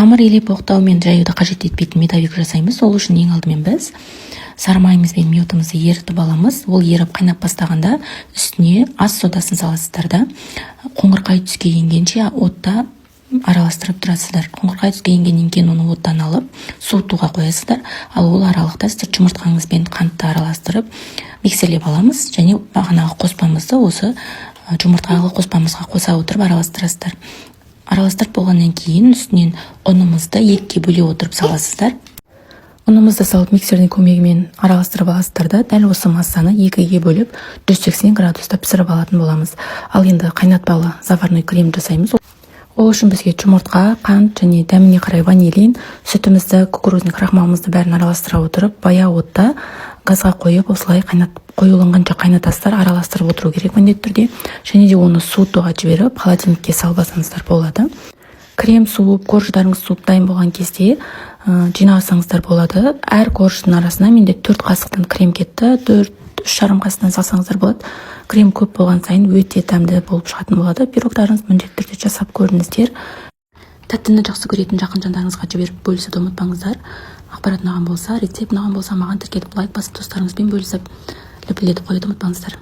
Қамыр илеп оқтау мен жаюды қажет етпейтін медовик жасаймыз. Ол үшін ең алдымен біз сары майымыз бен миотымызды ерітіп аламыз. Ол еріп қайнап бастағанда үстіне ас содасын саласыздар да қоңырқай түске енгенше отта араластырып тұрасыздар. Қоңырқай түске енгеннен кейін оны оттан алып суытуға қоясыздар. Ал ол аралықта сіздер жұмыртқаңыз бен қантты араластырып миксерлеп аламыз және бағанағы қоспамызды осы жұмыртқалы қоспамызға қоса отырып араластырасыздар. Араластырып болғаннан кейін үстінен ұнымызды екіге бөле отырып саласыздар. Ұнымызды салып миксердің көмегімен араластырып аласыздар да дәл осы массаны екіге бөліп 180 градуста пісіріп алатын боламыз. Ал енді қайнатпалы заварной крем жасаймыз. Ол үшін бізге жұмыртқа, қант және дәміне қарай ванилин, сүтімізді, кукурузный крахмалымызды бәрін араластыра отырып, баяу отта газға қойып, осылай қоюланғанша қайнатасыздар, араластырып отыру керек міндетті түрде. Және де оны суытуға жіберіп, холодильникке салбасаңыздар болады. Крем суып, корждарыңыз суып дайын болған кезде жинасаңыздар болады. Әр корждың арасына менде 4 қасықтан крем кетті, 3,5 қасықтан салсаңыздар болады. Крем көп болған сайын өте тәмді болып шығатын болады. Пирогтарыңыз міндетті түрде жасап көріңіздер. Тәттіні жақсы көретін жақын жандарыңызға жіберіп бөлісуді ұмытпаңыздар. Ақпарат ұнаған болса, рецепт ұнаған болса, маған тіркеліп лайк басып достарыңызбен бөлісіп лүпілдетіп қоюды ұмытпаңыздар.